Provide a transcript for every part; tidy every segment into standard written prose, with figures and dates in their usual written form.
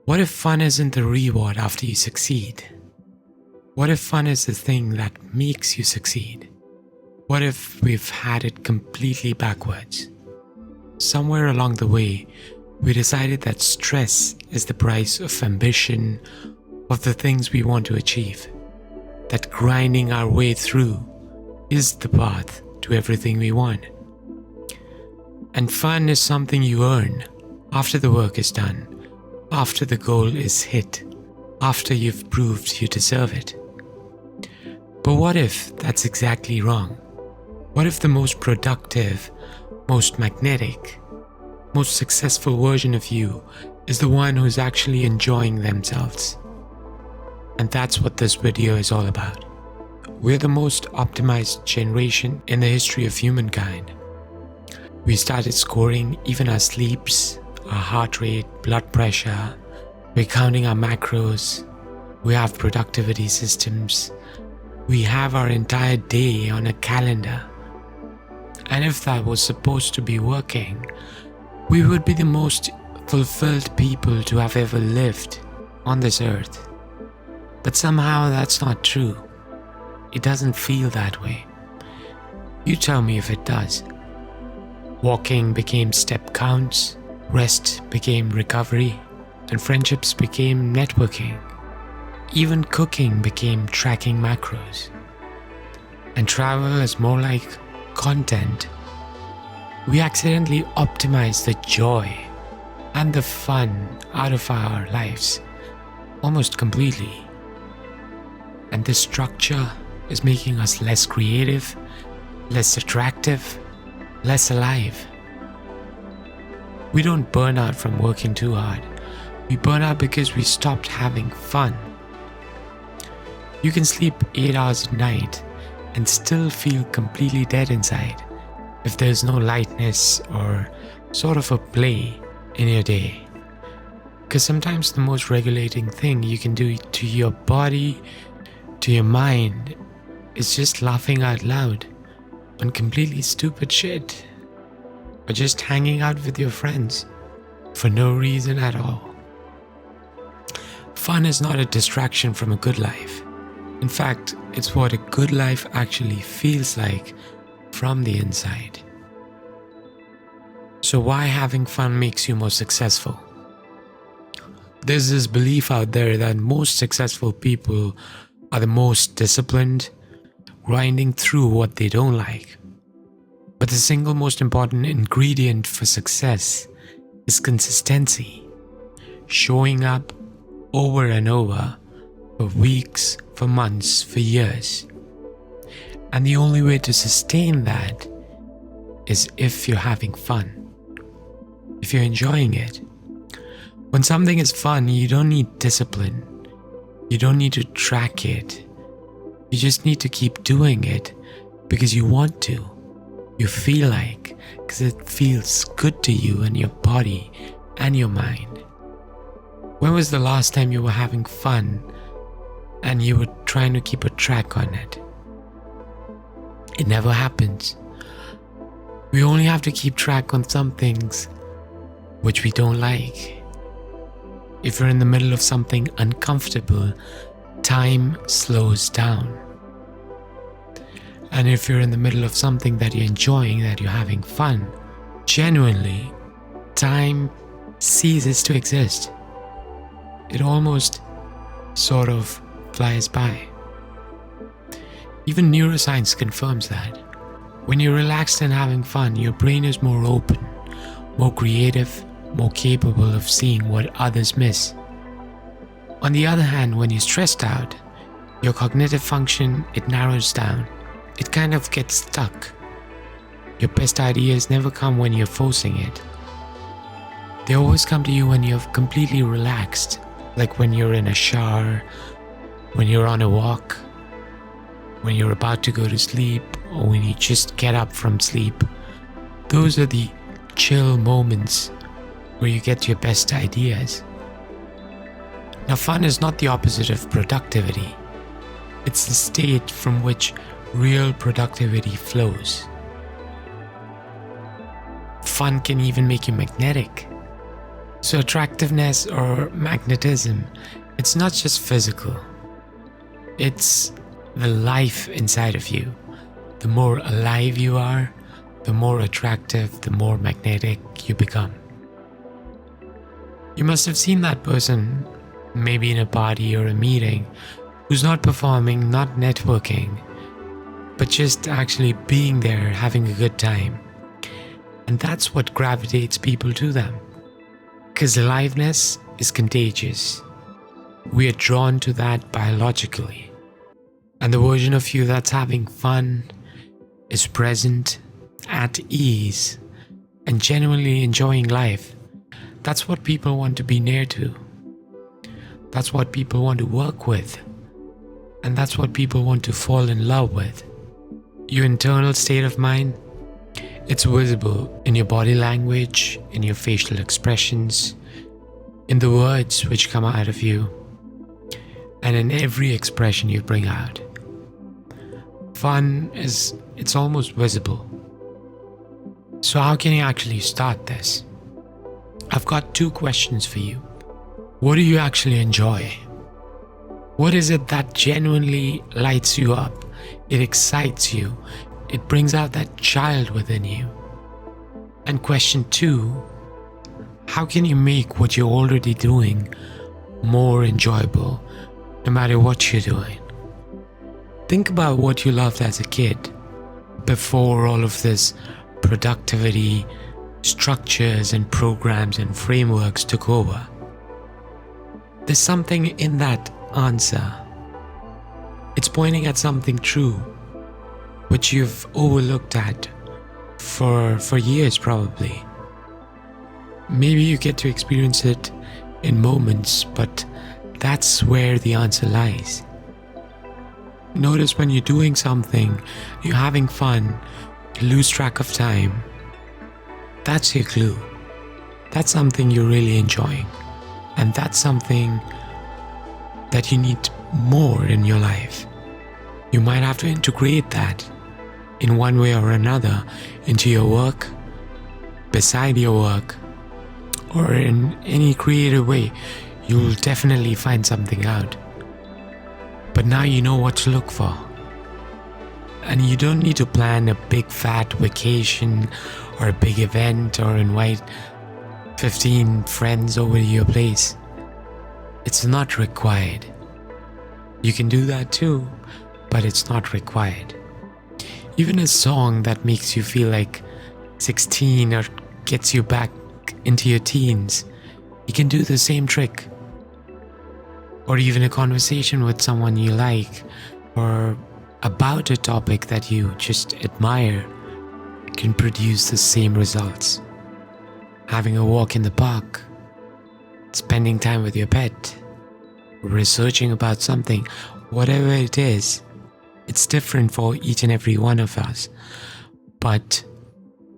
What if fun isn't the reward after you succeed? What if fun is the thing that makes you succeed? What if we've had it completely backwards? Somewhere along the way, we decided that stress is the price of ambition, of the things we want to achieve. That grinding our way through is the path to everything we want. And fun is something you earn after the work is done, after the goal is hit, after you've proved you deserve it. But what if that's exactly wrong? What if the most productive, most magnetic, most successful version of you is the one who's actually enjoying themselves? And that's what this video is all about. We're the most optimized generation in the history of humankind. We started scoring even our sleeps, our heart rate, blood pressure. We're counting our macros. We have productivity systems. We have our entire day on a calendar. And if that was supposed to be working, we would be the most fulfilled people to have ever lived on this earth. But somehow that's not true. It doesn't feel that way. You tell me if it does. Walking became step counts, rest became recovery, and friendships became networking. Even cooking became tracking macros. And travel is more like content. We accidentally optimize the joy and the fun out of our lives almost completely. And this structure is making us less creative, less attractive, less alive. We don't burn out from working too hard. We burn out because we stopped having fun. You can sleep 8 hours a night and still feel completely dead inside if there's no lightness or sort of a play in your day. Because sometimes the most regulating thing you can do to your body, to your mind, is just laughing out loud on completely stupid shit, or just hanging out with your friends for no reason at all. Fun is not a distraction from a good life. In fact, it's what a good life actually feels like from the inside. So why having fun makes you more successful? There's this belief out there that most successful people are the most disciplined, grinding through what they don't like. But the single most important ingredient for success is consistency. Showing up over and over for weeks, for months, for years. And the only way to sustain that is if you're having fun, if you're enjoying it. When something is fun, you don't need discipline. You don't need to track it. You just need to keep doing it because you want to. You feel like, because it feels good to you and your body and your mind. When was the last time you were having fun and you were trying to keep a track on it? It never happens. We only have to keep track on some things which we don't like. If you're in the middle of something uncomfortable, time slows down. And if you're in the middle of something that you're enjoying, that you're having fun, genuinely, time ceases to exist. It almost sort of flies by. Even neuroscience confirms that. When you're relaxed and having fun, your brain is more open, more creative, more capable of seeing what others miss. On the other hand, when you're stressed out, your cognitive function, it narrows down. It kind of gets stuck. Your best ideas never come when you're forcing it. They always come to you when you're completely relaxed, like when you're in a shower, when you're on a walk, when you're about to go to sleep, or when you just get up from sleep. Those are the chill moments where you get your best ideas. Now, fun is not the opposite of productivity. It's the state from which real productivity flows. Fun can even make you magnetic. So attractiveness or magnetism, it's not just physical. It's the life inside of you. The more alive you are, the more attractive, the more magnetic you become. You must have seen that person, maybe in a party or a meeting, who's not performing, not networking, but just actually being there, having a good time. And that's what gravitates people to them. Because aliveness is contagious. We are drawn to that biologically. And the version of you that's having fun, is present, at ease, and genuinely enjoying life, that's what people want to be near to. That's what people want to work with. And that's what people want to fall in love with. Your internal state of mind, it's visible in your body language, in your facial expressions, in the words which come out of you, and in every expression you bring out. Fun it's almost visible. So how can you actually start this? I've got 2 questions for you. What do you actually enjoy? What is it that genuinely lights you up? It excites you. It brings out that child within you. And question 2, how can you make what you're already doing more enjoyable, no matter what you're doing? Think about what you loved as a kid, before all of this productivity, structures and programs and frameworks took over. There's something in that answer. It's pointing at something true, which you've overlooked at for years probably. Maybe you get to experience it in moments, but that's where the answer lies. Notice when you're doing something, you're having fun, you lose track of time. That's your clue. That's something you're really enjoying. And that's something that you need more in your life. You might have to integrate that in one way or another into your work, beside your work, or in any creative way. You'll definitely find something out. But now you know what to look for. And you don't need to plan a big fat vacation or a big event or invite 15 friends over to your place. It's not required. You can do that too, but it's not required. Even a song that makes you feel like 16 or gets you back into your teens, you can do the same trick. Or even a conversation with someone you like, or about a topic that you just admire, can produce the same results. Having a walk in the park, spending time with your pet, researching about something, whatever it is, it's different for each and every one of us. But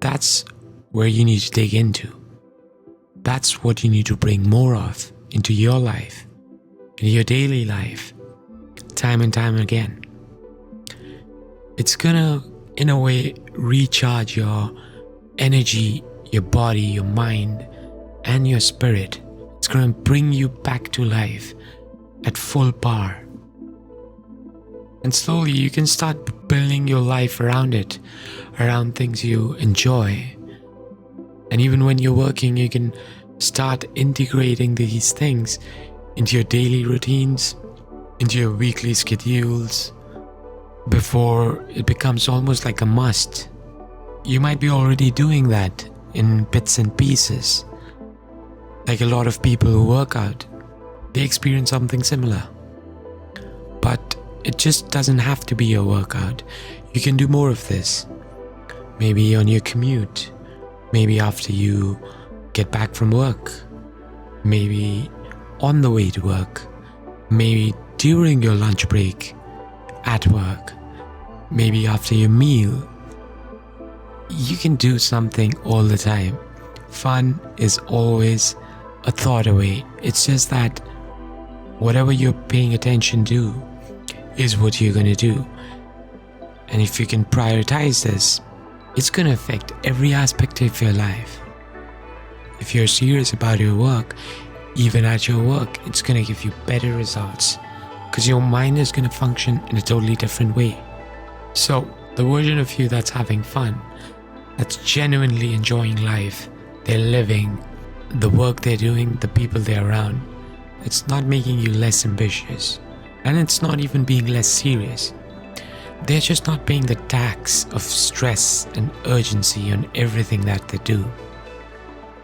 that's where you need to dig into. That's what you need to bring more of into your life, in your daily life, time and time again. It's gonna, in a way, recharge your energy, your body, your mind, and your spirit. It's gonna bring you back to life at full power. And slowly you can start building your life around it, around things you enjoy. And even when you're working, you can start integrating these things into your daily routines, into your weekly schedules, before it becomes almost like a must. You might be already doing that in bits and pieces. Like a lot of people who work out, they experience something similar. But it just doesn't have to be a workout. You can do more of this. Maybe on your commute, maybe after you get back from work, maybe on the way to work, maybe during your lunch break at work, maybe after your meal. You can do something all the time. Fun is always a thought away. It's just that whatever you're paying attention to is what you're going to do. And if you can prioritize this, it's going to affect every aspect of your life. If you're serious about your work, even at your work, it's going to give you better results because your mind is going to function in a totally different way. So, the version of you that's having fun, that's genuinely enjoying life, they're living, the work they're doing, the people they're around, it's not making you less ambitious. And it's not even being less serious. They're just not paying the tax of stress and urgency on everything that they do.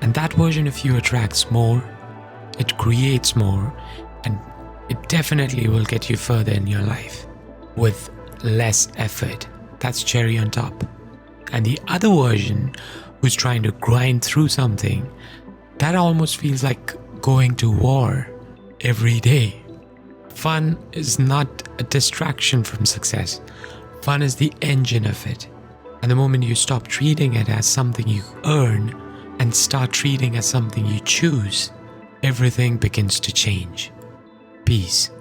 And that version of you attracts more, it creates more, and it definitely will get you further in your life with less effort. That's cherry on top. And the other version, who's trying to grind through something, that almost feels like going to war every day. Fun is not a distraction from success. Fun is the engine of it. And the moment you stop treating it as something you earn and start treating it as something you choose, everything begins to change. Peace.